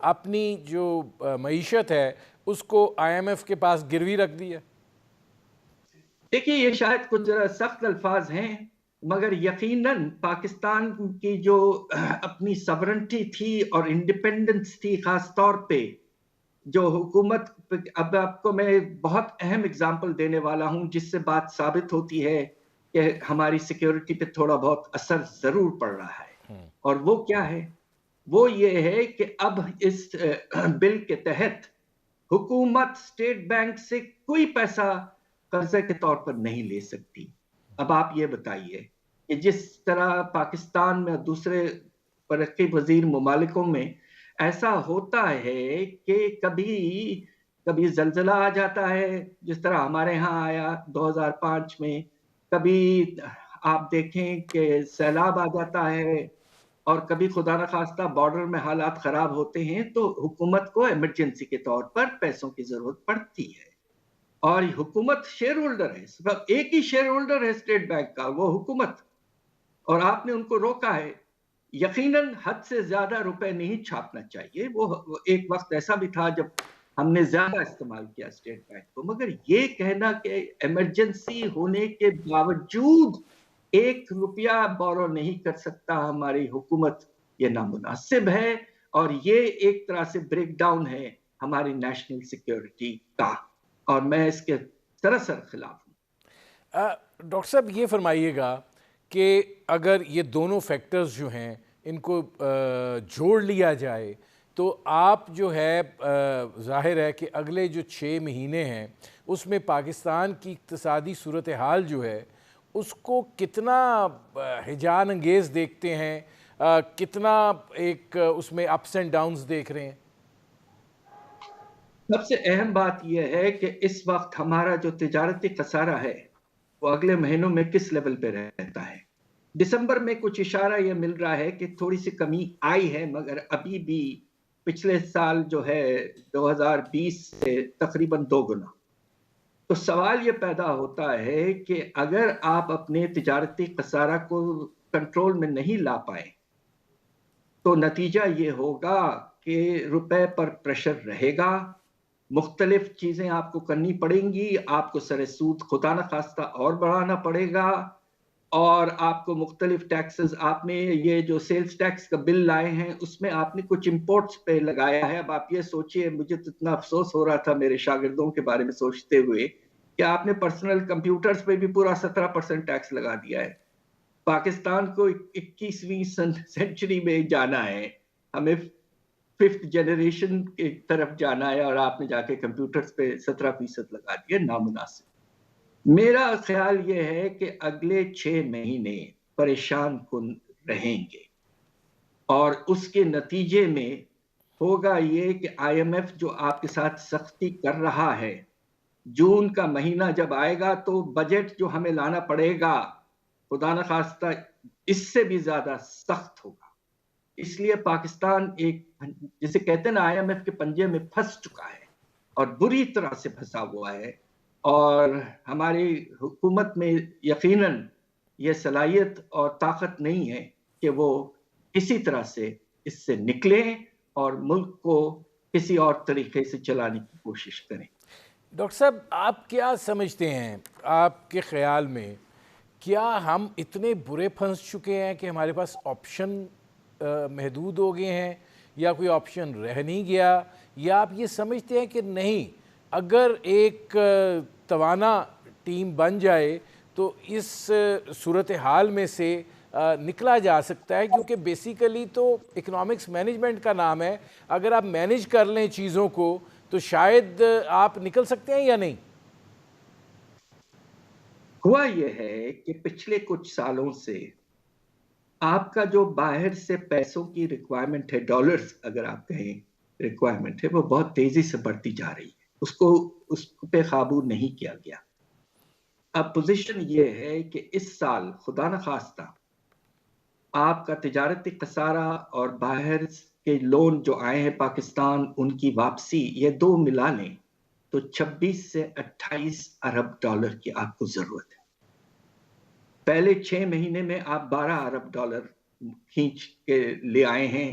اپنی جو معیشت ہے اس کو IMF کے پاس گروی رکھ دیا؟ دیکھیے یہ شاید کچھ ذرا سخت الفاظ ہیں، مگر یقیناً پاکستان کی جو اپنی سورنٹی تھی اور انڈیپینڈنس تھی، خاص طور پہ جو حکومت، اب آپ کو میں بہت اہم اگزامپل دینے والا ہوں جس سے بات ثابت ہوتی ہے کہ ہماری سیکیورٹی پہ تھوڑا بہت اثر ضرور پڑ رہا ہے، اور وہ کیا ہے؟ وہ یہ ہے کہ اب اس بل کے تحت حکومت اسٹیٹ بینک سے کوئی پیسہ قرضے کے طور پر نہیں لے سکتی۔ اب آپ یہ بتائیے کہ جس طرح پاکستان میں دوسرے ترقی پذیر ممالکوں میں ایسا ہوتا ہے کہ کبھی زلزلہ آ جاتا ہے، جس طرح ہمارے ہاں آیا 2005 میں، کبھی آپ دیکھیں کہ سیلاب آ جاتا ہے، اور کبھی خدا نخواستہ بارڈر میں حالات خراب ہوتے ہیں، تو حکومت کو ایمرجنسی کے طور پر پیسوں کی ضرورت پڑتی ہے۔ اور حکومت شیئر ہولڈر ہے، صرف ایک ہی شیئر ہولڈر ہے اسٹیٹ بینک کا، وہ حکومت، اور آپ نے ان کو روکا ہے۔ یقیناً حد سے زیادہ روپے نہیں چھاپنا چاہیے، وہ ایک وقت ایسا بھی تھا جب ہم نے زیادہ استعمال کیا اسٹیٹ بینک کو، مگر یہ کہنا کہ ایمرجنسی ہونے کے باوجود 1 روپیہ بورو نہیں کر سکتا ہماری حکومت، یہ نامناسب ہے، اور یہ ایک طرح سے بریک ڈاؤن ہے ہماری نیشنل سیکیورٹی کا، اور میں اس کے سراسر خلاف ہوں۔ ڈاکٹر صاحب یہ فرمائیے گا کہ اگر یہ دونوں فیکٹرز جو ہیں ان کو جوڑ لیا جائے تو آپ جو ہے ظاہر ہے کہ اگلے جو 6 مہینے ہیں اس میں پاکستان کی اقتصادی صورتحال جو ہے اس کو کتنا ہیجان انگیز دیکھتے ہیں، کتنا ایک اس میں اپس اینڈ ڈاؤنز دیکھ رہے ہیں؟ سب سے اہم بات یہ ہے کہ اس وقت ہمارا جو تجارتی خسارہ ہے وہ اگلے مہینوں میں کس لیول پہ رہتا ہے۔ دسمبر میں کچھ اشارہ یہ مل رہا ہے کہ تھوڑی سی کمی آئی ہے، مگر ابھی بھی پچھلے سال جو ہے 2020 سے تقریباً 2 گنا۔ تو سوال یہ پیدا ہوتا ہے کہ اگر آپ اپنے تجارتی خسارہ کو کنٹرول میں نہیں لا پائے تو نتیجہ یہ ہوگا کہ روپے پر پریشر رہے گا، مختلف چیزیں آپ کو کرنی پڑیں گی، آپ کو سر سود خدا نخواستہ اور بڑھانا پڑے گا، اور آپ کو مختلف ٹیکسز، آپ نے یہ جو سیلز ٹیکس کا بل لائے ہیں اس میں آپ نے کچھ امپورٹس پہ لگایا ہے۔ اب آپ یہ سوچئے، مجھے تو اتنا افسوس ہو رہا تھا میرے شاگردوں کے بارے میں سوچتے ہوئے کہ آپ نے پرسنل کمپیوٹرز پہ بھی پورا 17% ٹیکس لگا دیا ہے۔ پاکستان کو 21ویں سینچری میں جانا ہے، ہمیں 5th جنریشن کی طرف جانا ہے، اور آپ نے جا کے کمپیوٹرز پہ 17% لگا دیا، نامناسب۔ میرا خیال یہ ہے کہ اگلے 6 مہینے پریشان کن رہیں گے، اور اس کے نتیجے میں ہوگا یہ کہ IMF جو آپ کے ساتھ سختی کر رہا ہے، جون کا مہینہ جب آئے گا تو بجٹ جو ہمیں لانا پڑے گا خدا نخواستہ اس سے بھی زیادہ سخت ہوگا۔ اس لیے پاکستان ایک جسے کہتے ہیں نا IMF کے پنجے میں پھنس چکا ہے، اور بری طرح سے پھنسا ہوا ہے، اور ہماری حکومت میں یقیناً یہ صلاحیت اور طاقت نہیں ہے کہ وہ کسی طرح سے اس سے نکلیں اور ملک کو کسی اور طریقے سے چلانے کی کوشش کریں۔ ڈاکٹر صاحب آپ کیا سمجھتے ہیں، آپ کے خیال میں کیا ہم اتنے برے پھنس چکے ہیں کہ ہمارے پاس آپشن محدود ہو گئے ہیں، یا کوئی آپشن رہ نہیں گیا، یا آپ یہ سمجھتے ہیں کہ نہیں، اگر ایک توانا ٹیم بن جائے تو اس صورتحال میں سے نکلا جا سکتا ہے، کیونکہ بیسیکلی تو اکنامکس مینجمنٹ کا نام ہے، اگر آپ مینج کر لیں چیزوں کو تو شاید آپ نکل سکتے ہیں یا نہیں؟ ہوا یہ ہے کہ پچھلے کچھ سالوں سے آپ کا جو باہر سے پیسوں کی ریکوائرمنٹ ہے، ڈالرز اگر آپ کہیں ریکوائرمنٹ ہے، وہ بہت تیزی سے بڑھتی جا رہی ہے، اس پہ قابو نہیں کیا گیا۔ اب پوزیشن یہ ہے کہ اس سال خدا نخواستہ آپ کا تجارتی خسارہ اور باہر کے لون جو آئے ہیں پاکستان، ان کی واپسی، یہ دو ملا لیں تو 26 سے 28 ارب ڈالر کی آپ کو ضرورت ہے۔ پہلے 6 مہینے میں آپ 12 ارب ڈالر کھینچ کے لے آئے ہیں،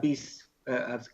20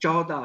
$14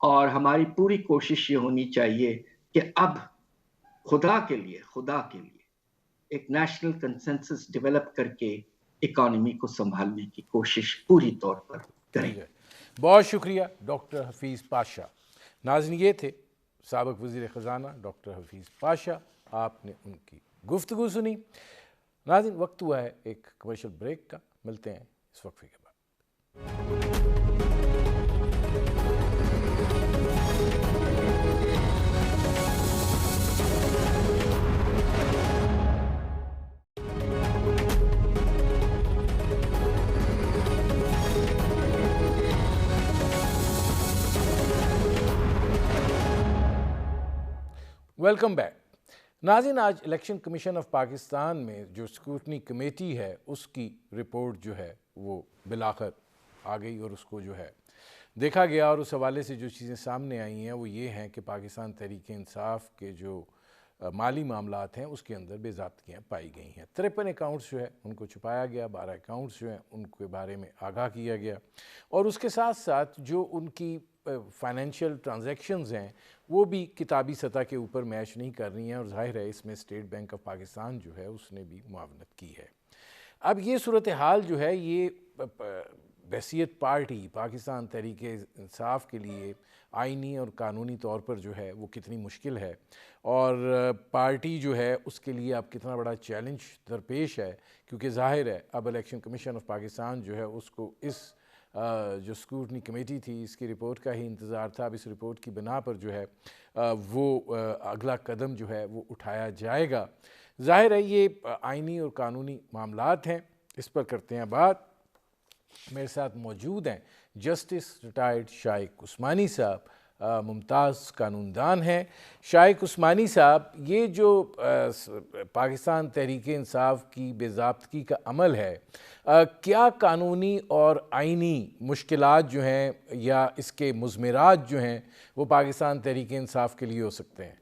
اور ہماری پوری کوشش یہ ہونی چاہیے کہ اب خدا کے لیے ایک نیشنل کنسنسس ڈیولپ کر کے اکانومی کو سنبھالنے کی کوشش پوری طور پر کریں. بہت شکریہ ڈاکٹر حفیظ پاشا. ناظرین، یہ تھے سابق وزیر خزانہ ڈاکٹر حفیظ پاشا. آپ نے ان کی گفتگو سنی. ناظرین، وقت ہوا ہے ایک کمرشل بریک کا. ملتے ہیں اس وقفے کے بعد. Welcome back. ناظرین، آج الیکشن کمیشن آف پاکستان میں جو اسکروٹنی کمیٹی ہے اس کی رپورٹ جو ہے وہ بالآخر آ گئی اور اس کو جو ہے دیکھا گیا، اور اس حوالے سے جو چیزیں سامنے آئی ہیں وہ یہ ہیں کہ پاکستان تحریک انصاف کے جو مالی معاملات ہیں اس کے اندر بے ضابطگیاں پائی گئی ہیں. 53 اکاؤنٹس جو ہے ان کو چھپایا گیا، 12 اکاؤنٹس جو ہیں ان کے بارے میں آگاہ کیا گیا، اور اس کے ساتھ ساتھ جو ان کی فائنینشیل ٹرانزیکشنز ہیں وہ بھی کتابی سطح کے اوپر میچ نہیں کر رہی ہیں، اور ظاہر ہے اس میں اسٹیٹ بینک آف پاکستان جو ہے اس نے بھی معاونت کی ہے. اب یہ صورتحال جو ہے یہ بحیثیت پارٹی پاکستان تحریک انصاف کے لیے آئینی اور قانونی طور پر جو ہے وہ کتنی مشکل ہے، اور پارٹی جو ہے اس کے لیے اب کتنا بڑا چیلنج درپیش ہے، کیونکہ ظاہر ہے اب الیکشن کمیشن آف پاکستان جو ہے اس کو اس جو اسکروٹنی کمیٹی تھی اس کی رپورٹ کا ہی انتظار تھا. اب اس رپورٹ کی بنا پر جو ہے وہ اگلا قدم جو ہے وہ اٹھایا جائے گا. ظاہر ہے یہ آئینی اور قانونی معاملات ہیں، اس پر کرتے ہیں بات. میرے ساتھ موجود ہیں جسٹس ریٹائرڈ شائق عثمانی صاحب، ممتاز قانون دان ہیں. شائق عثمانی صاحب، یہ جو پاکستان تحریک انصاف کی بے ضابطگی کا عمل ہے، کیا قانونی اور آئینی مشکلات جو ہیں یا اس کے مضمرات جو ہیں وہ پاکستان تحریک انصاف کے لیے ہو سکتے ہیں؟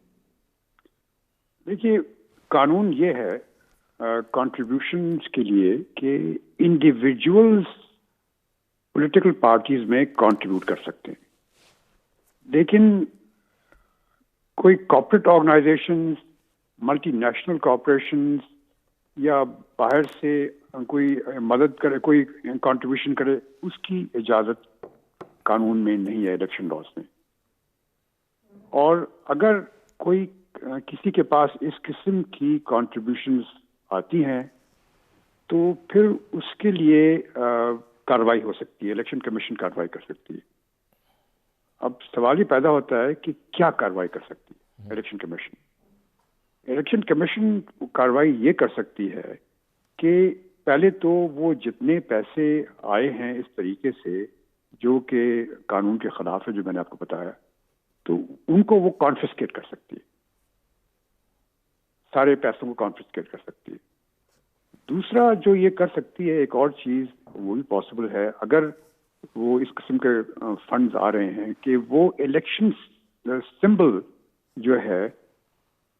دیکھیے، قانون یہ ہے کنٹریبیوشنز کے لیے کہ انڈیویجولز پولیٹیکل پارٹیز میں کنٹریبیوٹ کر سکتے ہیں، لیکن کوئی corporate organisations, multinational corporations یا باہر سے کوئی مدد کرے، کوئی کنٹریبیوشن کرے، اس کی اجازت قانون میں نہیں ہے، الیکشن لاز میں. اور اگر کوئی کسی کے پاس اس قسم کی کنٹریبیوشنز آتی ہیں تو پھر اس کے لیے کارروائی ہو سکتی ہے، الیکشن کمیشن کارروائی کر سکتی ہے. اب سوال یہ پیدا ہوتا ہے کہ کیا کارروائی کر سکتی ہے الیکشن کمیشن؟ الیکشن کمیشن کارروائی یہ کر سکتی ہے کہ پہلے تو وہ جتنے پیسے آئے ہیں اس طریقے سے جو کہ قانون کے خلاف ہے، جو میں نے آپ کو بتایا، تو ان کو وہ کانفسکیٹ کر سکتی ہے، سارے پیسوں کو کانفسکیٹ کر سکتی ہے. دوسرا جو یہ کر سکتی ہے، ایک اور چیز وہ بھی پاسبل ہے، اگر وہ اس قسم کے فنڈز آ رہے ہیں، کہ وہ الیکشن سمبل جو ہے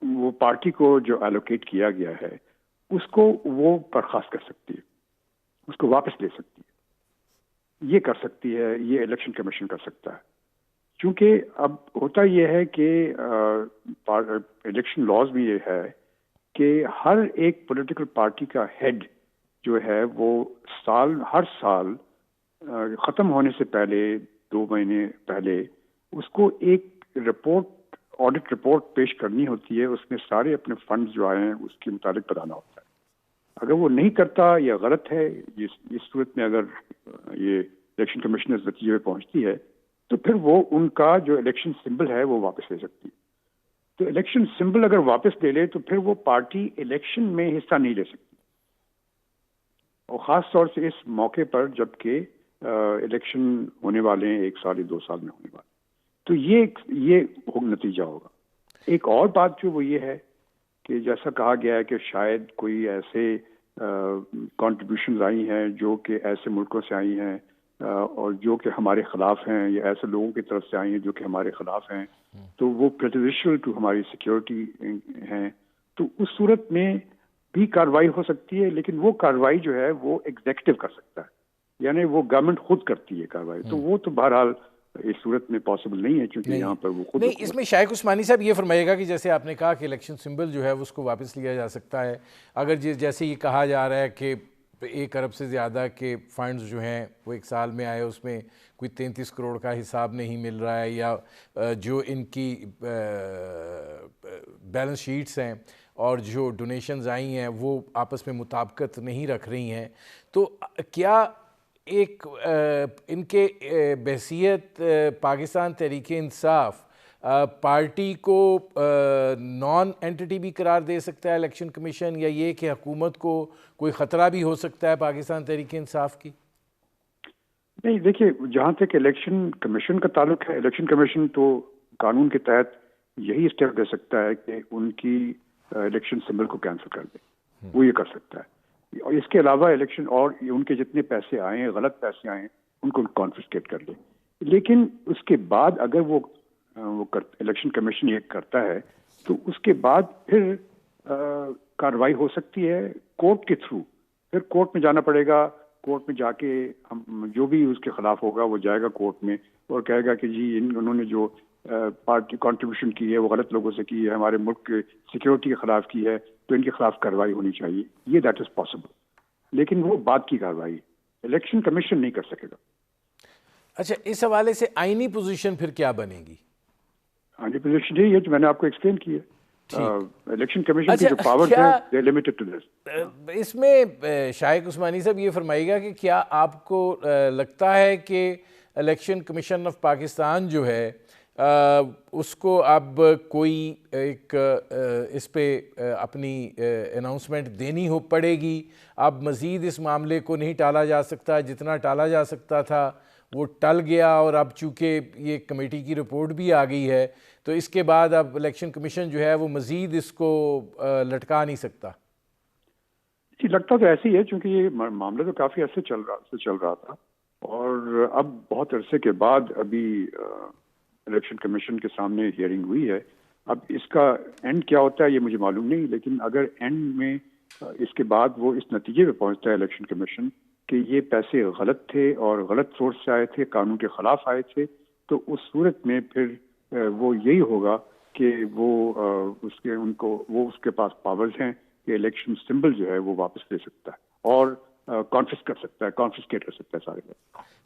وہ پارٹی کو جو ایلوکیٹ کیا گیا ہے اس کو وہ برخاست کر سکتی ہے، اس کو واپس لے سکتی ہے. یہ کر سکتی ہے، یہ الیکشن کمیشن کر سکتا ہے. چونکہ اب ہوتا یہ ہے کہ الیکشن لاز میں یہ ہے کہ ہر ایک پولیٹیکل پارٹی کا ہیڈ جو ہے وہ ہر سال ختم ہونے سے پہلے 2 مہینے پہلے اس کو ایک رپورٹ، آڈٹ رپورٹ پیش کرنی ہوتی ہے. اس میں سارے اپنے فنڈز جو آئے ہیں اس کے مطابق بتانا ہوتا ہے. اگر وہ نہیں کرتا یا غلط ہے، اس صورت میں اگر یہ الیکشن کمیشن اس نتیجے میں پہنچتی ہے تو پھر وہ ان کا جو الیکشن سمبل ہے وہ واپس لے سکتی ہے. تو الیکشن سمبل اگر واپس لے لے تو پھر وہ پارٹی الیکشن میں حصہ نہیں لے سکتی، اور خاص طور سے اس موقع پر جب کہ الیکشن ہونے والے ہیں 1 سال یا 2 سال میں ہونے والے. تو یہ نتیجہ ہوگا. ایک اور بات جو وہ یہ ہے کہ جیسا کہا گیا ہے کہ شاید کوئی ایسے کنٹریبیوشنز آئی ہیں جو کہ ایسے ملکوں سے آئی ہیں اور جو کہ ہمارے خلاف ہیں، یا ایسے لوگوں کی طرف سے آئی ہیں جو کہ ہمارے خلاف ہیں، تو وہ پریجوڈیشل ٹو ہماری سیکیورٹی ہیں. تو اس صورت میں بھی کارروائی ہو سکتی ہے، لیکن وہ کارروائی جو ہے وہ ایگزیکٹو کر سکتا ہے، یعنی وہ گورنمنٹ خود کرتی ہے کارروائی. تو وہ تو بہرحال اس صورت میں پاسبل نہیں ہے، کیونکہ یہاں پر وہ خود نہیں، اس میں شائق عثمانی صاحب یہ فرمائے گا کہ جیسے آپ نے کہا کہ الیکشن سمبل جو ہے اس کو واپس لیا جا سکتا ہے، اگر جیسے یہ کہا جا رہا ہے کہ 1 ارب سے زیادہ کے فنڈز جو ہیں وہ 1 سال میں آئے، اس میں کوئی 33 کروڑ کا حساب نہیں مل رہا ہے، یا جو ان کی بیلنس شیٹس ہیں اور جو ڈونیشنز آئی ہیں وہ آپس میں مطابقت نہیں رکھ رہی ہیں، تو کیا ایک ان کے بحیثیت پاکستان تحریک انصاف پارٹی کو نان اینٹی بھی قرار دے سکتا ہے الیکشن کمیشن، یا یہ کہ حکومت کو کوئی خطرہ بھی ہو سکتا ہے پاکستان تحریک انصاف کی؟ نہیں، دیکھیے جہاں تک الیکشن کمیشن کا تعلق ہے، الیکشن کمیشن تو قانون کے تحت یہی اسٹیپ لے سکتا ہے کہ ان کی الیکشن سمبل کو کینسل کر دے، وہ یہ کر سکتا ہے. اور اس کے علاوہ الیکشن اور ان کے جتنے پیسے آئے ہیں، غلط پیسے آئے ہیں، ان کو کانفسکیٹ کر لے. لیکن اس کے بعد اگر وہ الیکشن کمیشن یہ کرتا ہے تو اس کے بعد پھر کارروائی ہو سکتی ہے کورٹ کے تھرو. پھر کورٹ میں جانا پڑے گا، کورٹ میں جا کے ہم جو بھی اس کے خلاف ہوگا وہ جائے گا کورٹ میں اور کہے گا کہ جی انہوں نے جو پارٹی کنٹریبیوشن کی ہے وہ غلط لوگوں سے کی ہے، ہمارے ملک کے سیکیورٹی کے خلاف کی ہے، تو ان کے خلاف کارروائی ہونی چاہیے. یہ دیٹ از پاسبل، لیکن وہ بعد کی کارروائی الیکشن کمیشن نہیں کر سکے گا. اچھا، اس حوالے سے آئینی پوزیشن پھر کیا بنے گی؟ آئینی پوزیشن یہی ہے جو میں نے آپ کو ایکسپلین کی ہے. الیکشن کمیشن کی جو پاورز ہیں دے لمیٹڈ ٹو دس. اس میں شائق عثمانی صاحب یہ فرمائے گا کہ کیا آپ کو لگتا ہے کہ الیکشن کمیشن آف پاکستان جو ہے اس کو اب کوئی ایک اس پہ اپنی اناؤنسمنٹ دینی پڑے گی؟ اب مزید اس معاملے کو نہیں ٹالا جا سکتا، جتنا ٹالا جا سکتا تھا وہ ٹل گیا، اور اب چونکہ یہ کمیٹی کی رپورٹ بھی آ گئی ہے تو اس کے بعد اب الیکشن کمیشن جو ہے وہ مزید اس کو لٹکا نہیں سکتا. جی لگتا تو ایسے ہی ہے، چونکہ یہ معاملہ تو کافی عرصے چل رہا تھا، اور اب بہت عرصے کے بعد ابھی الیکشن کمیشن کے سامنے ہیئرنگ ہوئی ہے. اب اس کا اینڈ کیا ہوتا ہے یہ مجھے معلوم نہیں، لیکن اگر اینڈ میں اس کے بعد وہ اس نتیجے پہ پہنچتا ہے الیکشن کمیشن کہ یہ پیسے غلط تھے اور غلط سورس سے آئے تھے، قانون کے خلاف آئے تھے، تو اس صورت میں پھر وہ یہی ہوگا کہ وہ اس کے پاس پاورز ہیں کہ الیکشن سمبل جو ہے وہ واپس لے سکتا ہے اور کانفسکیٹ کر سکتا ہے سارے لوگ.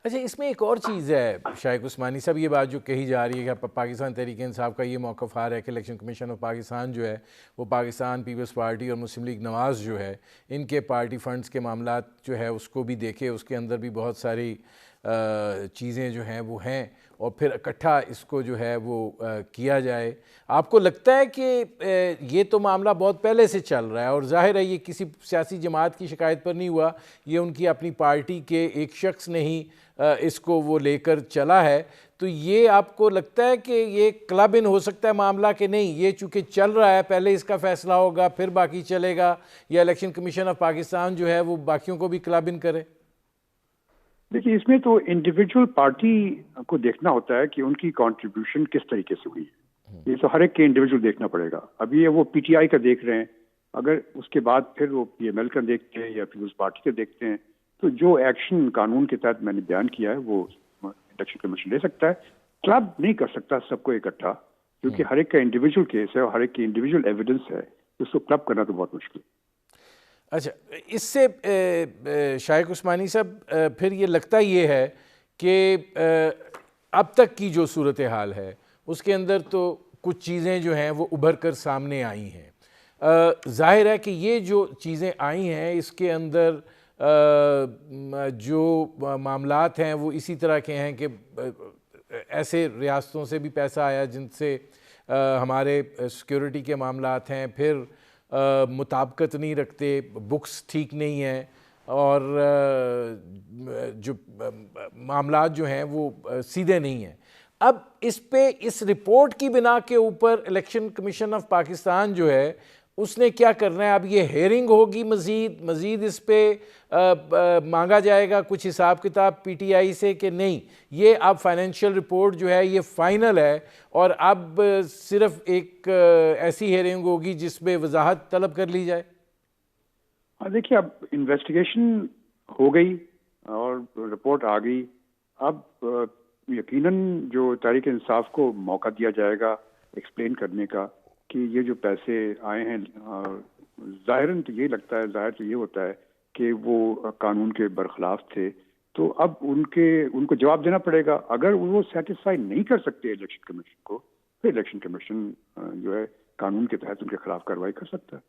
اچھا، اس میں ایک اور چیز ہے شائق عثمانی صاحب، یہ بات جو کہی جا رہی ہے کہ پاکستان تحریک انصاف کا یہ موقف آ رہا ہے کہ الیکشن کمیشن آف پاکستان جو ہے وہ پاکستان پیپلز پارٹی اور مسلم لیگ نواز جو ہے ان کے پارٹی فنڈز کے معاملات جو ہے اس کو بھی دیکھے، اس کے اندر بھی بہت ساری چیزیں جو ہیں وہ ہیں، اور پھر اکٹھا اس کو جو ہے وہ کیا جائے. آپ کو لگتا ہے کہ یہ تو معاملہ بہت پہلے سے چل رہا ہے اور ظاہر ہے یہ کسی سیاسی جماعت کی شکایت پر نہیں ہوا، یہ ان کی اپنی پارٹی کے ایک شخص نے ہی اس کو وہ لے کر چلا ہے، تو یہ آپ کو لگتا ہے کہ یہ کلب ان ہو سکتا ہے معاملہ کہ نہیں، یہ چونکہ چل رہا ہے پہلے اس کا فیصلہ ہوگا پھر باقی چلے گا، یا الیکشن کمیشن آف پاکستان جو ہے وہ باقیوں کو بھی کلب ان کرے؟ دیکھیے اس میں تو انڈیویجول پارٹی کو دیکھنا ہوتا ہے کہ ان کی کنٹریبیوشن کس طریقے سے ہوئی ہے، یہ تو ہر ایک کے انڈیویجول دیکھنا پڑے گا. ابھی یہ وہ پی ٹی آئی کا دیکھ رہے ہیں، اگر اس کے بعد پھر وہ پی ایم ایل کا دیکھتے ہیں یا پھر اس پارٹی کا دیکھتے ہیں، تو جو ایکشن قانون کے تحت میں نے بیان کیا ہے وہ الیکشن کمیشن لے سکتا ہے. کلب نہیں کر سکتا سب کو اکٹھا، کیونکہ ہر ایک کا انڈیویجول کیس ہے اور ہر ایک کی انڈیویجول ایویڈنس ہے، اس کو کلب کرنا تو بہت مشکل ہے. اچھا، اس سے شائق عثمانی صاحب پھر یہ لگتا یہ ہے کہ اب تک کی جو صورتحال ہے اس کے اندر تو کچھ چیزیں جو ہیں وہ ابھر کر سامنے آئی ہیں. ظاہر ہے کہ یہ جو چیزیں آئی ہیں اس کے اندر جو معاملات ہیں وہ اسی طرح کے ہیں کہ ایسے ریاستوں سے بھی پیسہ آیا جن سے ہمارے سیکیورٹی کے معاملات ہیں، پھر مطابقت نہیں رکھتے، بکس ٹھیک نہیں ہیں، اور جو معاملات جو ہیں وہ سیدھے نہیں ہیں. اب اس پہ اس رپورٹ کی بنا کے اوپر الیکشن کمیشن آف پاکستان جو ہے اس نے کیا کرنا ہے؟ اب یہ ہیئرنگ ہوگی، مزید اس پہ مانگا جائے گا کچھ حساب کتاب پی ٹی آئی سے کہ نہیں یہ اب فائنینشیل رپورٹ جو ہے یہ فائنل ہے اور اب صرف ایک ایسی ہیئرنگ ہوگی جس میں وضاحت طلب کر لی جائے؟ دیکھیے اب انویسٹیگیشن ہو گئی اور رپورٹ آ گئی، اب یقیناً جو تحریک انصاف کو موقع دیا جائے گا ایکسپلین کرنے کا کہ یہ جو پیسے آئے ہیں ظاہراً تو یہ لگتا ہے، ظاہر تو یہ ہوتا ہے کہ وہ قانون کے برخلاف تھے، تو اب ان کو جواب دینا پڑے گا. اگر وہ سیٹسفائی نہیں کر سکتے الیکشن کمیشن کو، پھر الیکشن کمیشن جو ہے قانون کے تحت ان کے خلاف کارروائی کر سکتا ہے.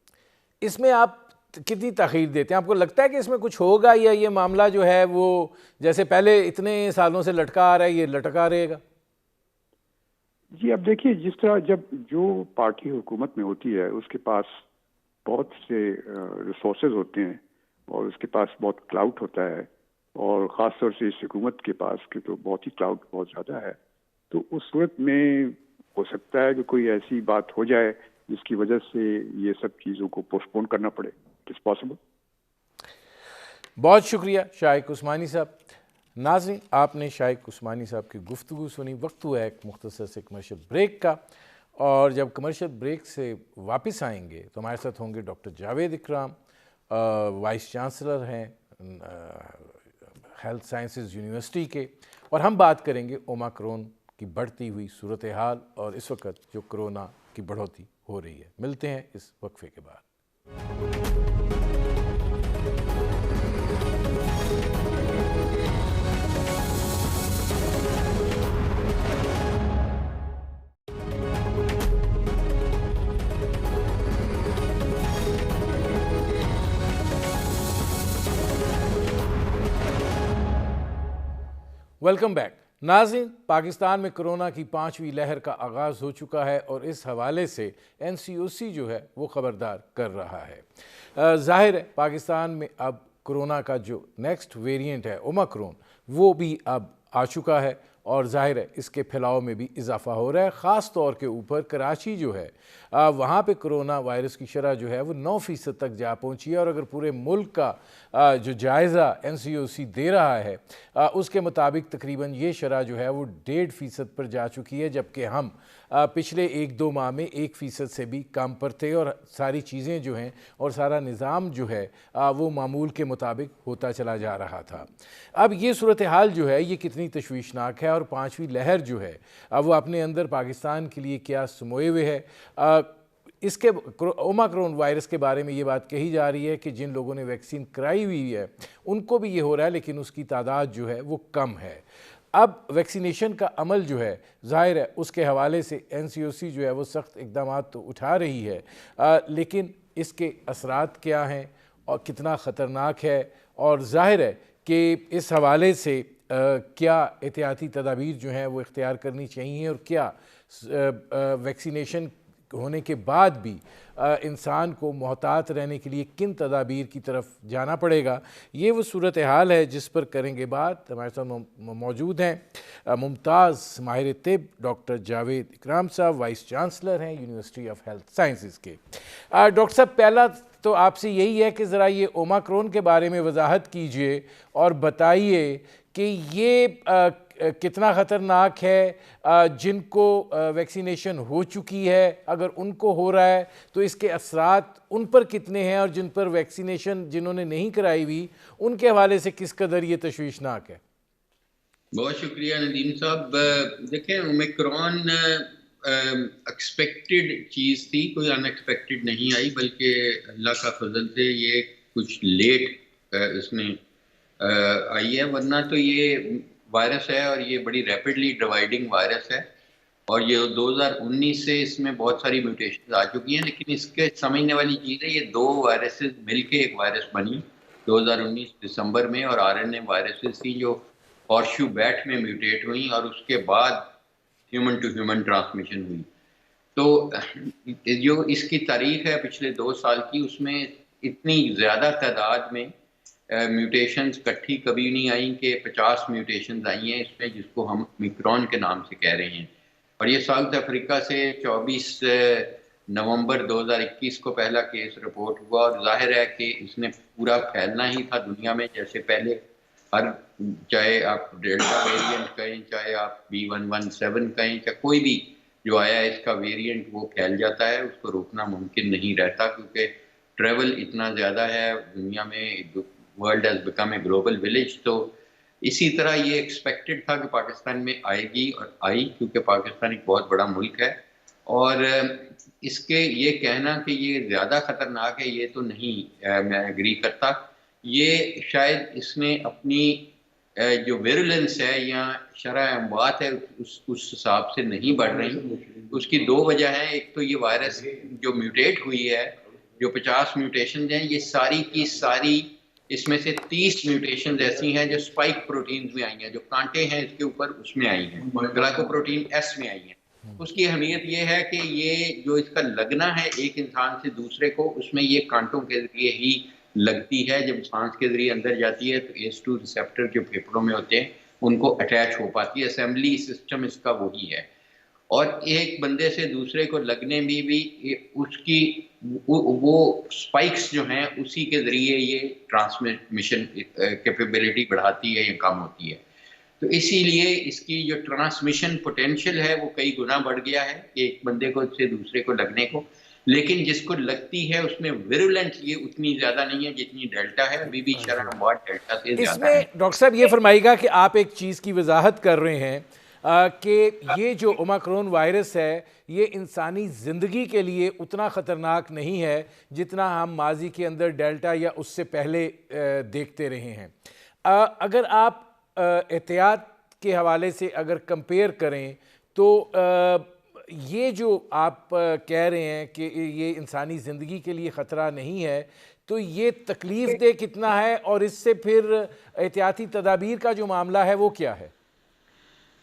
اس میں آپ کتنی تاخیر دیتے ہیں؟ آپ کو لگتا ہے کہ اس میں کچھ ہوگا یا یہ معاملہ جو ہے وہ جیسے پہلے اتنے سالوں سے لٹکا آ رہا ہے یہ لٹکا رہے گا؟ جی اب دیکھیے، جس طرح جب جو پارٹی حکومت میں ہوتی ہے اس کے پاس بہت سے ریسورسز ہوتے ہیں اور اس کے پاس بہت کلاؤٹ ہوتا ہے، اور خاص طور سے اس حکومت کے پاس کہ تو بہت ہی کلاؤٹ بہت زیادہ ہے، تو اس صورت میں ہو سکتا ہے کہ کوئی ایسی بات ہو جائے جس کی وجہ سے یہ سب چیزوں کو پوسٹ پون کرنا پڑے. It's possible. بہت شکریہ شائق عثمانی صاحب. ناظرین، آپ نے شائق عثمانی صاحب کی گفتگو سنی. وقت ہوا ایک مختصر سے کمرشل بریک کا، اور جب کمرشل بریک سے واپس آئیں گے تو ہمارے ساتھ ہوں گے ڈاکٹر جاوید اکرام، وائس چانسلر ہیں ہیلتھ سائنسز یونیورسٹی کے، اور ہم بات کریں گے اومیکرون کی بڑھتی ہوئی صورتحال اور اس وقت جو کرونا کی بڑھوتری ہو رہی ہے. ملتے ہیں اس وقفے کے بعد. Welcome back. ناظرین، پاکستان میں کرونا کی 5ویں لہر کا آغاز ہو چکا ہے، اور اس حوالے سے NCOC جو ہے وہ خبردار کر رہا ہے. ظاہر ہے پاکستان میں اب کرونا کا جو نیکسٹ ویریئنٹ ہے اومیکرون، وہ بھی اب آ چکا ہے، اور ظاہر ہے اس کے پھیلاؤ میں بھی اضافہ ہو رہا ہے. خاص طور کے اوپر کراچی جو ہے وہاں پہ کرونا وائرس کی شرح جو ہے وہ 9% تک جا پہنچی ہے، اور اگر پورے ملک کا جو جائزہ NCOC دے رہا ہے اس کے مطابق تقریباً یہ شرح جو ہے وہ 1.5% پر جا چکی ہے، جبکہ ہم پچھلے 1-2 ماہ میں 1% سے بھی کم پر تھے، اور ساری چیزیں جو ہیں اور سارا نظام جو ہے وہ معمول کے مطابق ہوتا چلا جا رہا تھا. اب یہ صورتحال جو ہے یہ کتنی تشویشناک ہے، اور 5ویں لہر جو ہے وہ اپنے اندر پاکستان کے لیے کیا سموئے ہوئے ہے. اس کے اومیکرون وائرس کے بارے میں یہ بات کہی جا رہی ہے کہ جن لوگوں نے ویکسین کرائی ہوئی ہے ان کو بھی یہ ہو رہا ہے، لیکن اس کی تعداد جو ہے وہ کم ہے. اب ویکسینیشن کا عمل جو ہے ظاہر ہے اس کے حوالے سے NCOC جو ہے وہ سخت اقدامات تو اٹھا رہی ہے، لیکن اس کے اثرات کیا ہیں اور کتنا خطرناک ہے، اور ظاہر ہے کہ اس حوالے سے کیا احتیاطی تدابیر جو ہیں وہ اختیار کرنی چاہیے، اور کیا ویکسینیشن ہونے کے بعد بھی انسان کو محتاط رہنے کے لیے کن تدابیر کی طرف جانا پڑے گا. یہ وہ صورتحال ہے جس پر کریں گے بات. ہمارے ساتھ موجود ہیں ممتاز ماہر طب ڈاکٹر جاوید اکرام صاحب، وائس چانسلر ہیں یونیورسٹی آف ہیلتھ سائنسز کے. ڈاکٹر صاحب، پہلا تو آپ سے یہی ہے کہ ذرا یہ اومیکرون کے بارے میں وضاحت کیجئے اور بتائیے کہ یہ کتنا خطرناک ہے. جن کو ویکسینیشن ہو چکی ہے اگر ان کو ہو رہا ہے تو اس کے اثرات ان پر کتنے ہیں، اور جن پر ویکسینیشن جنہوں نے نہیں کرائی ہوئی ان کے حوالے سے کس قدر یہ تشویشناک ہے؟ بہت شکریہ ندیم صاحب. دیکھیں، اومیکرون ایکسپیکٹڈ چیز تھی، کوئی ان ایکسپیکٹڈ نہیں آئی، بلکہ اللہ کا فضل سے یہ کچھ لیٹ اس میں آئی ہے. ورنہ تو یہ وائرس ہے اور یہ بڑی ریپڈلی ڈیوائڈنگ وائرس ہے، اور یہ 2019 سے اس میں بہت ساری میوٹیشنز آ چکی ہیں. لیکن اس کے سمجھنے والی چیز ہے یہ 2 وائرسز مل کے ایک وائرس بنی 2019 دسمبر میں، اور RNA وائرسز تھی جو ہارشو بیٹ میں میوٹیٹ ہوئیں، اور اس کے بعد ہیومن ٹو ہیومن ٹرانسمیشن ہوئی. تو جو اس کی تاریخ ہے پچھلے 2 سال کی، اس میں اتنی زیادہ تعداد میں میوٹیشنز کٹھی کبھی نہیں آئیں کہ 50 میوٹیشنز آئی ہیں اس میں، جس کو ہم اومیکرون کے نام سے کہہ رہے ہیں. اور یہ ساؤتھ افریقہ سے 24 نومبر 2021 کو پہلا کیس رپورٹ ہوا، اور ظاہر ہے کہ اس نے پورا پھیلنا ہی تھا دنیا میں جیسے پہلے چاہے آپ ڈیلٹا ویریئنٹ کہیں، چاہے آپ B117 کہیں، چاہے کوئی بھی جو آیا ہے اس کا ویریئنٹ، وہ پھیل جاتا ہے. اس کو روکنا ممکن نہیں رہتا کیونکہ ٹریول اتنا زیادہ ہے دنیا میں. World has become a global village. تو اسی طرح یہ ایکسپیکٹڈ تھا کہ پاکستان میں آئے گی اور آئی، کیونکہ پاکستان ایک بہت بڑا ملک ہے، اور اس کے یہ کہنا کہ یہ زیادہ خطرناک ہے یہ تو نہیں میں ایگری کرتا. یہ شاید اس نے اپنی جو ویرولنس ہے یا شرح اموات ہے اس حساب سے نہیں بڑھ رہی. اس کی دو وجہ ہیں. ایک تو یہ وائرس جو میوٹیٹ ہوئی ہے، جو 50 میوٹیشنز ہیں، یہ ساری کی ساری اس میں سے 30 میوٹیشنز ایسی ہیں جو اسپائک پروٹینز میں آئی ہیں، جو کانٹے ہیں اس کے اوپر اس میں آئی ہیں، گلائکوپروٹین ایس میں آئی ہیں. اس کی اہمیت یہ ہے کہ یہ جو اس کا لگنا ہے ایک انسان سے دوسرے کو، اس میں یہ کانٹوں کے ذریعے ہی لگتی ہے. جب سانس کے ذریعے اندر جاتی ہے تو ACE2 ریسیپٹر جو پھیپھڑوں میں ہوتے ہیں ان کو اٹیچ ہو پاتی ہے. اسمبلی سسٹم اس کا وہی ہے. اور ایک بندے سے دوسرے کو لگنے میں بھی اس کی وہ سپائکس جو ہیں اسی کے ذریعے یہ ٹرانسمیشن کیپیبلٹی بڑھاتی ہے یا کم ہوتی ہے. تو اسی لیے اس کی جو ٹرانسمیشن پوٹینشیل ہے وہ کئی گنا بڑھ گیا ہے ایک بندے کو سے دوسرے کو لگنے کو. لیکن جس کو لگتی ہے اس میں ویرولنٹ یہ اتنی زیادہ نہیں ہے جتنی ڈیلٹا ہے. ابھی بھی شرح اموات ڈیلٹا سے اس زیادہ میں ہے. ڈاکٹر صاحب یہ فرمائیے گا کہ آپ ایک چیز کی وضاحت کر رہے ہیں کہ یہ جو اومیکرون وائرس ہے یہ انسانی زندگی کے لیے اتنا خطرناک نہیں ہے جتنا ہم ماضی کے اندر ڈیلٹا یا اس سے پہلے دیکھتے رہے ہیں. اگر آپ احتیاط کے حوالے سے اگر کمپیئر کریں تو یہ جو آپ کہہ رہے ہیں کہ یہ انسانی زندگی کے لیے خطرہ نہیں ہے، تو یہ تکلیف دہ کتنا ہے، اور اس سے پھر احتیاطی تدابیر کا جو معاملہ ہے وہ کیا ہے؟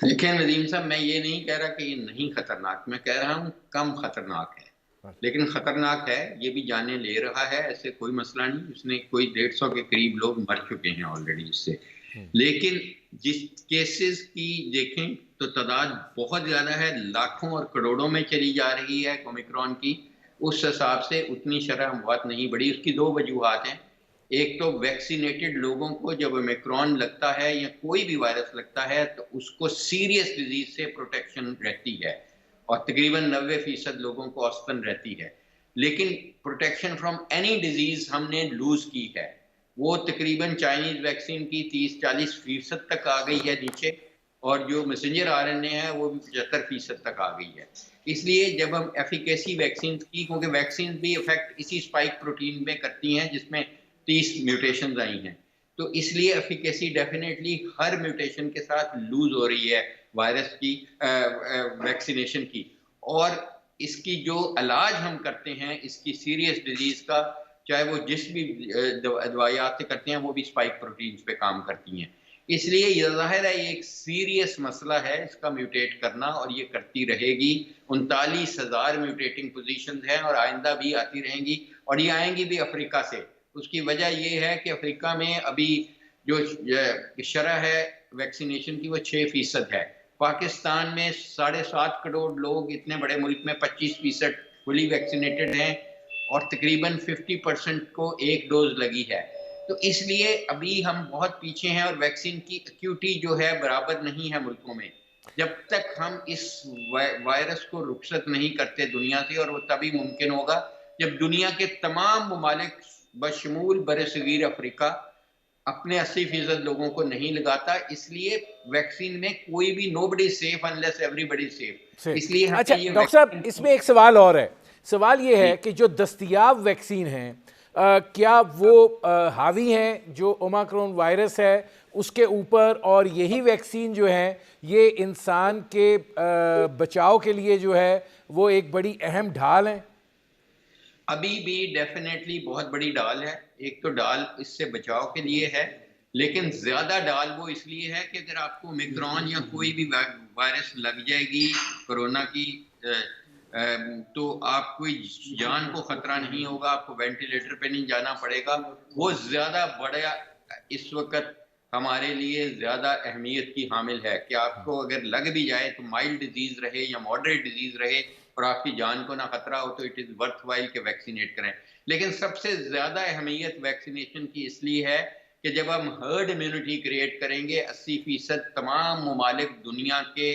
دیکھیں ندیم صاحب، میں یہ نہیں کہہ رہا کہ یہ نہیں خطرناک، میں کہہ رہا ہوں کم خطرناک ہے. لیکن خطرناک ہے، یہ بھی جانیں لے رہا ہے، ایسے کوئی مسئلہ نہیں. اس نے کوئی 150 کے قریب لوگ مر چکے ہیں آلریڈی اس سے. لیکن جس کیسز کی دیکھیں تو تعداد بہت زیادہ ہے، لاکھوں اور کروڑوں میں چلی جا رہی ہے اومیکرون کی. اس حساب سے اتنی شرح اموات نہیں بڑھی. اس کی دو وجوہات ہیں. ایک تو ویکسینیٹڈ لوگوں کو جب اومیکرون لگتا ہے یا کوئی بھی وائرس لگتا ہے تو اس کو سیریس ڈیزیز سے پروٹیکشن رہتی ہے، اور تقریباً 90% لوگوں کو اوسطاً رہتی ہے. لیکن پروٹیکشن فرام اینی ڈیزیز ہم نے لوز کی ہے. وہ تقریباً چائنیز ویکسین کی 30-40% تک آ گئی ہے نیچے، اور جو میسنجر RNA ہے وہ بھی 75% تک آ گئی ہے. اس لیے جب ہم ایفیکیسی ویکسین کی، کیونکہ ویکسین بھی افیکٹ اسی اسپائک پروٹین میں کرتی ہیں جس میں 30 میوٹیشنز آئی ہیں، تو اس لیے ایفیکیسی ڈیفینیٹلی ہر میوٹیشن کے ساتھ لوز ہو رہی ہے وائرس کی ویکسینیشن کی. اور اس کی جو علاج ہم کرتے ہیں اس کی سیریس ڈیزیز کا، چاہے وہ جس بھی دوائیات سے کرتے ہیں وہ بھی اسپائک پروٹینز پہ کام کرتی ہیں. اس لیے یہ ظاہر ہے یہ ایک سیریس مسئلہ ہے اس کا میوٹیٹ کرنا، اور یہ کرتی رہے گی. 39,000 میوٹیٹنگ پوزیشنز ہیں اور آئندہ بھی آتی رہیں گی، اور یہ آئیں گی بھی افریقہ سے. اس کی وجہ یہ ہے کہ افریقہ میں ابھی جو شرح ہے ویکسینیشن کی وہ 6% ہے. پاکستان میں 7.5 کروڑ لوگ، اتنے بڑے ملک میں 25% فلی ویکسینیٹڈ ہیں، اور تقریباً 50% کو ایک ڈوز لگی ہے. تو اس لیے ابھی ہم بہت پیچھے ہیں، اور ویکسین کی ایکیوٹی جو ہے برابر نہیں ہے ملکوں میں. جب تک ہم اس وائرس کو رخصت نہیں کرتے دنیا سے، اور وہ تبھی ممکن ہوگا جب دنیا کے تمام ممالک بشمول برصغیر افریقہ اپنے 80% لوگوں کو نہیں لگاتا. اس لیے ویکسین میں کوئی بھی nobody safe unless everybody safe. اس لیے اچھا ڈاکٹر صاحب، اس میں ایک سوال اور ہے. سوال یہ ہے کہ جو دستیاب ویکسین ہیں کیا وہ حاوی ہیں جو اومیکرون وائرس ہے اس کے اوپر، اور یہی ویکسین جو ہیں یہ انسان کے بچاؤ کے لیے جو ہے وہ ایک بڑی اہم ڈھال ہیں؟ ابھی بھی ڈیفینیٹلی بہت بڑی ڈال ہے. ایک تو ڈال اس سے بچاؤ کے لیے ہے، لیکن زیادہ ڈال وہ اس لیے ہے کہ اگر آپ کو اومیکرون یا کوئی بھی وائرس لگ جائے گی کرونا کی تو آپ کوئی جان کو خطرہ نہیں ہوگا، آپ کو وینٹیلیٹر پہ نہیں جانا پڑے گا. وہ زیادہ بڑا اس وقت ہمارے لیے زیادہ اہمیت کی حامل ہے کہ آپ کو اگر لگ بھی جائے تو مائلڈ ڈیزیز رہے یا ماڈریٹ ڈیزیز رہے اور آپ کی جان کو نہ خطرہ ہو تو اٹ از ورتھ وائل کہ ویکسینیٹ کریں. لیکن سب سے زیادہ اہمیت ویکسینیشن کی اس لیے ہے کہ جب ہم ہرڈ امیونٹی کریٹ کریں گے، 80% تمام ممالک دنیا کے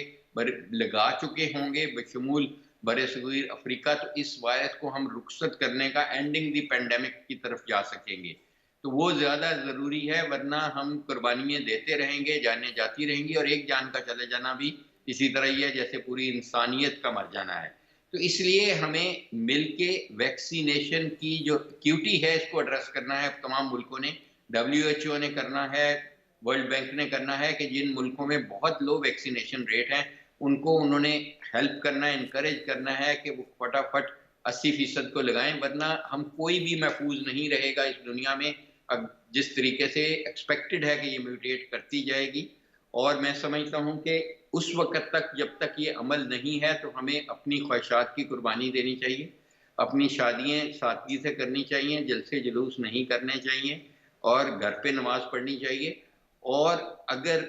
لگا چکے ہوں گے بشمول برصغیر افریقہ، تو اس وائرس کو ہم رخصت کرنے کا، اینڈنگ دی پینڈیمک کی طرف جا سکیں گے. تو وہ زیادہ ضروری ہے، ورنہ ہم قربانیاں دیتے رہیں گے، جانیں جاتی رہیں گی، اور ایک جان کا چلے جانا بھی اسی طرح ہی ہے جیسے پوری انسانیت کا مر جانا ہے۔ تو اس لیے ہمیں مل کے ویکسینیشن کی جو کیوٹی ہے اس کو ایڈریس کرنا ہے تمام ملکوں نے، WHO نے کرنا ہے، ورلڈ بینک نے کرنا ہے کہ جن ملکوں میں بہت لو ویکسینیشن ریٹ ہیں ان کو انہوں نے ہیلپ کرنا ہے، انکریج کرنا ہے کہ وہ فٹافٹ 80% کو لگائیں، ورنہ ہم کوئی بھی محفوظ نہیں رہے گا اس دنیا میں اب جس طریقے سے ایکسپیکٹڈ ہے کہ یہ میوٹیٹ کرتی جائے گی۔ اور میں سمجھتا ہوں کہ اس وقت تک جب تک یہ عمل نہیں ہے تو ہمیں اپنی خواہشات کی قربانی دینی چاہیے، اپنی شادیاں سادگی سے کرنی چاہیے، جلسے جلوس نہیں کرنے چاہیے، اور گھر پہ نماز پڑھنی چاہیے، اور اگر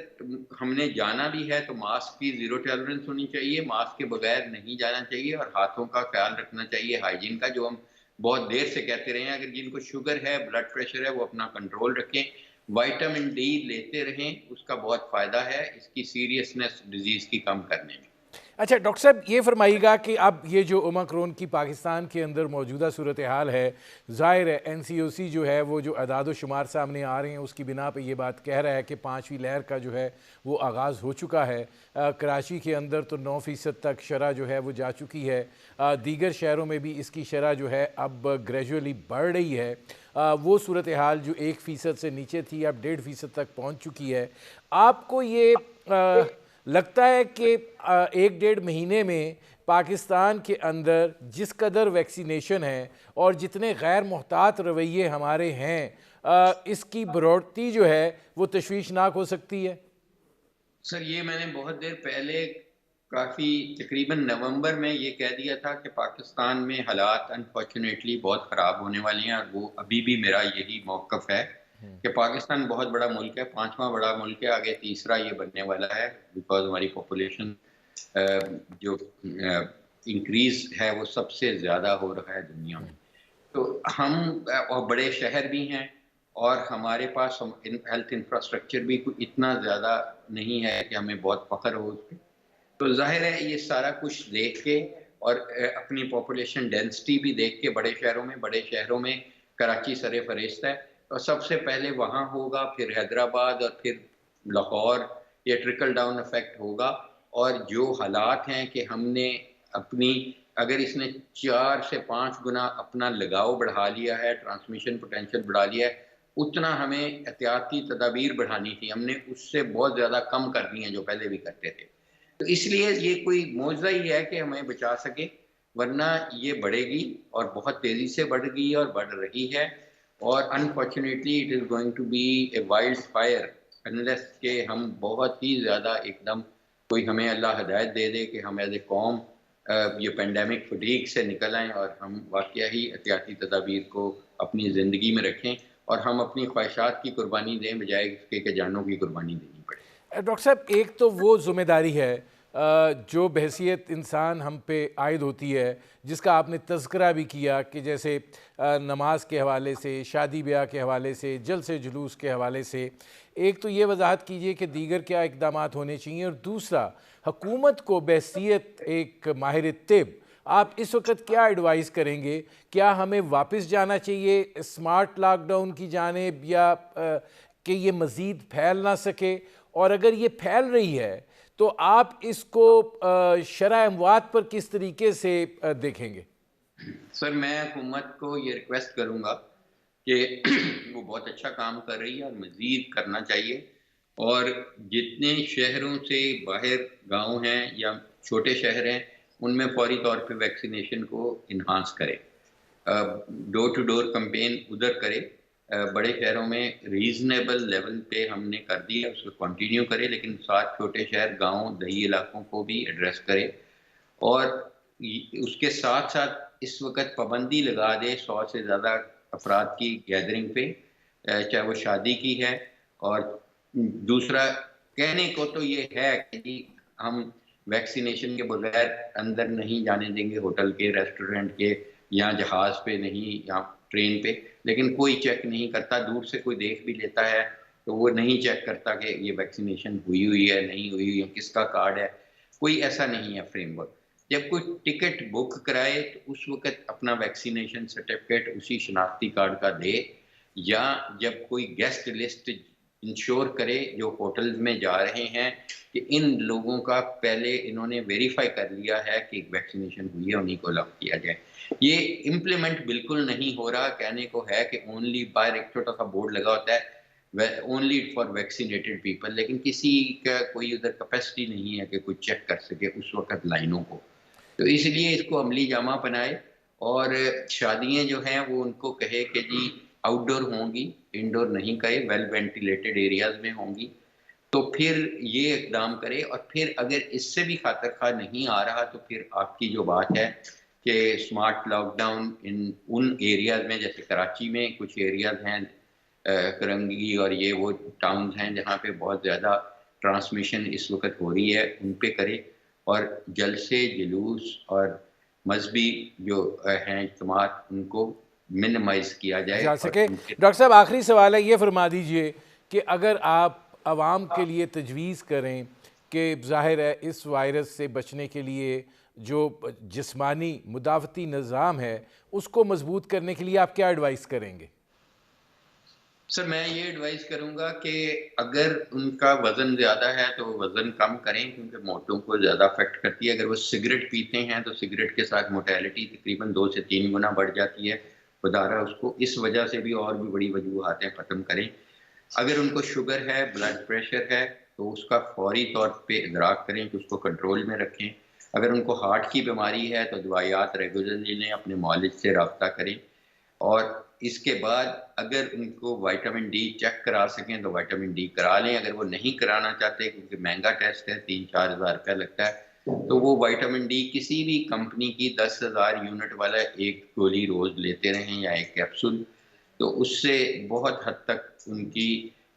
ہم نے جانا بھی ہے تو ماسک کی زیرو ٹالرنس ہونی چاہیے، ماسک کے بغیر نہیں جانا چاہیے، اور ہاتھوں کا خیال رکھنا چاہیے، ہائیجین کا، جو ہم بہت دیر سے کہتے رہے ہیں۔ اگر جن کو شوگر ہے، بلڈ پریشر ہے، وہ اپنا کنٹرول رکھیں، وائٹامن ڈی لیتے رہیں، اس کا بہت فائدہ ہے اس کی سیریسنس ڈیزیز کی کم کرنے میں۔ اچھا ڈاکٹر صاحب یہ فرمائیے گا کہ اب یہ جو اومیکرون کی پاکستان کے اندر موجودہ صورتحال ہے، ظاہر ہے NCOC جو ہے وہ جو اعداد و شمار سامنے آ رہے ہیں اس کی بنا پہ یہ بات کہہ رہا ہے کہ 5ویں لہر کا جو ہے وہ آغاز ہو چکا ہے۔ کراچی کے اندر تو 9% تک شرح جو ہے وہ جا چکی ہے، دیگر شہروں میں بھی اس کی شرح جو ہے اب گریجولی بڑھ رہی ہے۔ وہ صورتحال جو 1% سے نیچے تھی اب 1.5% تک پہنچ چکی ہے۔ آپ کو یہ لگتا ہے کہ 1-1.5 مہینے میں پاکستان کے اندر جس قدر ویکسینیشن ہے اور جتنے غیر محتاط رویے ہمارے ہیں، اس کی بڑھوتری جو ہے وہ تشویشناک ہو سکتی ہے؟ سر یہ میں نے بہت دیر پہلے کافی تقریباً نومبر میں یہ کہہ دیا تھا کہ پاکستان میں حالات انفارچونیٹلی بہت خراب ہونے والے ہیں، اور وہ ابھی بھی میرا یہی موقف ہے کہ پاکستان بہت بڑا ملک ہے، 5واں بڑا ملک ہے، آگے تیسرا یہ بننے والا ہے، بیکاز ہماری پاپولیشن جو انکریز ہے وہ سب سے زیادہ ہو رہا ہے دنیا میں۔ تو ہم اور بڑے شہر بھی ہیں، اور ہمارے پاس ہیلتھ انفراسٹرکچر بھی کوئی اتنا زیادہ نہیں ہے کہ ہمیں بہت فخر ہو اس پہ۔ تو ظاہر ہے یہ سارا کچھ دیکھ کے اور اپنی پاپولیشن ڈینسٹی بھی دیکھ کے بڑے شہروں میں کراچی سر فہرست ہے، اور سب سے پہلے وہاں ہوگا، پھر حیدرآباد، اور پھر لاہور، یہ ٹرکل ڈاؤن افیکٹ ہوگا۔ اور جو حالات ہیں کہ ہم نے اپنی اگر اس نے 4 سے 5 گنا اپنا لگاؤ بڑھا لیا ہے، ٹرانسمیشن پوٹینشیل بڑھا لیا ہے، اتنا ہمیں احتیاطی تدابیر بڑھانی تھی، ہم نے اس سے بہت زیادہ کم کر دی ہیں جو پہلے بھی کرتے تھے۔ تو اس لیے یہ کوئی معجزہ ہی ہے کہ ہمیں بچا سکے، ورنہ یہ بڑھے گی اور بہت تیزی سے بڑھ گئی اور بڑھ رہی ہے، اور unfortunately it is going to be a wildfire unless کہ ہم بہت ہی زیادہ ایک دم کوئی ہمیں اللہ ہدایت دے دے کہ ہم ایز اے قوم یہ پینڈیمک فٹیگ سے نکل آئیں، اور ہم واقعہ ہی احتیاطی تدابیر کو اپنی زندگی میں رکھیں، اور ہم اپنی خواہشات کی قربانی دیں بجائے اس کے کہ جانوں کی قربانی دینی پڑے۔ ڈاکٹر صاحب ایک تو وہ ذمہ داری ہے جو بحیثیت انسان ہم پہ عائد ہوتی ہے، جس کا آپ نے تذکرہ بھی کیا کہ جیسے نماز کے حوالے سے، شادی بیاہ کے حوالے سے، جلسے جلوس کے حوالے سے۔ ایک تو یہ وضاحت کیجئے کہ دیگر کیا اقدامات ہونے چاہیے، اور دوسرا حکومت کو بحیثیت ایک ماہر طب آپ اس وقت کیا ایڈوائز کریں گے؟ کیا ہمیں واپس جانا چاہیے اسمارٹ لاک ڈاؤن کی جانب، یا کہ یہ مزید پھیل نہ سکے؟ اور اگر یہ پھیل رہی ہے تو آپ اس کو شرح اموات پر کس طریقے سے دیکھیں گے؟ سر میں حکومت کو یہ ریکویسٹ کروں گا کہ وہ بہت اچھا کام کر رہی ہے اور مزید کرنا چاہیے، اور جتنے شہروں سے باہر گاؤں ہیں یا چھوٹے شہر ہیں ان میں فوری طور پہ ویکسینیشن کو انہانس کرے، ڈور ٹو ڈور کمپین ادھر کرے، بڑے شہروں میں ریزنیبل لیول پہ ہم نے کر دیا، اس کو کنٹینیو کرے، لیکن ساتھ چھوٹے شہر، گاؤں، دیہی علاقوں کو بھی ایڈریس کرے، اور اس کے ساتھ ساتھ اس وقت پابندی لگا دے 100 سے زیادہ افراد کی گیدرنگ پہ، چاہے وہ شادی کی ہے۔ اور دوسرا کہنے کو تو یہ ہے کہ ہم ویکسینیشن کے بغیر اندر نہیں جانے دیں گے، ہوٹل کے، ریسٹورنٹ کے، یا جہاز پہ نہیں، یا ٹرین پہ، لیکن کوئی چیک نہیں کرتا، دور سے کوئی دیکھ بھی لیتا ہے تو وہ نہیں چیک کرتا کہ یہ ویکسینیشن ہوئی ہے نہیں ہوئی ہے، کس کا کارڈ ہے، کوئی ایسا نہیں ہے فریم ورک۔ جب کوئی ٹکٹ بک کرائے تو اس وقت اپنا ویکسینیشن سرٹیفکیٹ اسی شناختی کارڈ کا دے، یا جب کوئی گیسٹ لسٹ انشور کرے جو ہوٹلز میں جا رہے ہیں کہ ان لوگوں کا پہلے انہوں نے ویریفائی کر لیا ہے کہ ویکسینیشن ہوئی ہے، انہیں کو الاؤ کیا جائے. یہ امپلیمنٹ بالکل نہیں ہو رہا. کہنے کو ہے کہ اونلی باہر ایک چھوٹا سا بورڈ لگا ہوتا ہے اونلی فار ویکسینیٹڈ پیپل، لیکن کسی کا کوئی ادھر کیپیسٹی نہیں ہے کہ کوئی چیک کر سکے اس وقت لائنوں کو. تو اس لیے اس کو عملی جامہ پہنائے اور شادیاں جو ہیں وہ ان کو کہے کہ جی آؤٹ ڈور ہوں گی، انڈور نہیں کہے، ویل وینٹیلیٹڈ ایریاز میں ہوں گی. تو پھر یہ اقدام کرے. اور پھر اگر اس سے بھی خاطر خواہ نہیں آ رہا تو پھر آپ کی جو بات ہے کہ اسمارٹ لاک ڈاؤن ان ایریاز میں، جیسے کراچی میں کچھ ایریاز ہیں کرنگی اور یہ وہ ٹاؤنز ہیں جہاں پہ بہت زیادہ ٹرانسمیشن اس وقت ہو رہی ہے، ان پہ کرے. اور جلسے جلوس اور مذہبی جو ہیں اجتماعات ان کو منیمائز کیا جائے جا اور سکے. ان کے ڈاکٹر صاحب آخری سوال ہے، یہ فرما دیجئے کہ اگر آپ عوام کے لیے تجویز کریں کہ ظاہر ہے اس وائرس سے بچنے کے لیے جو جسمانی مدافعتی نظام ہے اس کو مضبوط کرنے کے لیے آپ کیا ایڈوائز کریں گے؟ سر میں یہ ایڈوائز کروں گا کہ اگر ان کا وزن زیادہ ہے تو وزن کم کریں، کیونکہ موٹوں کو زیادہ افیکٹ کرتی ہے. اگر وہ سگریٹ پیتے ہیں تو سگریٹ کے ساتھ موٹیلٹی تقریباً 2 سے 3 گنا بڑھ جاتی ہے. خدارہ اس کو اس وجہ سے بھی اور بھی بڑی وجوہاتیں ختم کریں. اگر ان کو شوگر ہے، بلڈ پریشر ہے، تو اس کا فوری طور پہ ادراک کریں کہ اس کو کنٹرول میں رکھیں. اگر ان کو ہارٹ کی بیماری ہے تو دوائیات ریگولرلی لیں، اپنے معالج سے رابطہ کریں. اور اس کے بعد اگر ان کو وائٹامن ڈی چیک کرا سکیں تو وائٹامن ڈی کرا لیں. اگر وہ نہیں کرانا چاہتے کیونکہ مہنگا ٹیسٹ ہے، 3-4 ہزار روپیہ لگتا ہے، تو وہ وائٹامن ڈی کسی بھی کمپنی کی 10,000 یونٹ والا ایک گولی روز لیتے رہیں یا ایک کیپسول. تو اس سے بہت حد تک ان کی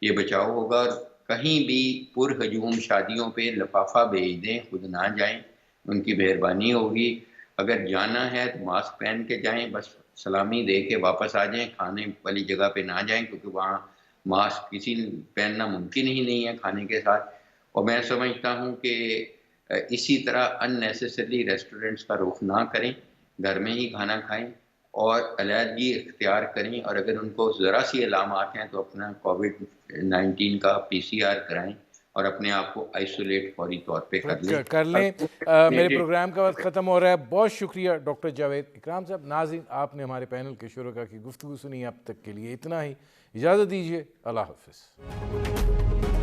یہ بچاؤ ہوگا. اور کہیں بھی پر ہجوم شادیوں پہ لفافہ بھیج دیں، خود نہ جائیں، ان کی مہربانی ہوگی. اگر جانا ہے تو ماسک پہن کے جائیں، بس سلامی دے کے واپس آ جائیں. کھانے والی جگہ پہ نہ جائیں کیونکہ وہاں ماسک کسی پہننا ممکن ہی نہیں ہے کھانے کے ساتھ. اور میں سمجھتا ہوں کہ اسی طرح ان نیسیسری ریسٹورنٹس کا رخ نہ کریں، گھر میں ہی کھانا کھائیں اور علیحدگی اختیار کریں. اور اگر ان کو ذرا سی علامات ہیں تو اپنا کووڈ-19 کا PCR کرائیں اور اپنے آپ کو آئسولیٹ فوری طور پہ کر لیں. میرے پروگرام کا وقت ختم ہو رہا ہے. بہت شکریہ ڈاکٹر جاوید اکرام صاحب. ناظرین آپ نے ہمارے پینل کے شرکاء کی گفتگو سنی. اب تک کے لیے اتنا ہی. اجازت دیجیے. اللہ حافظ.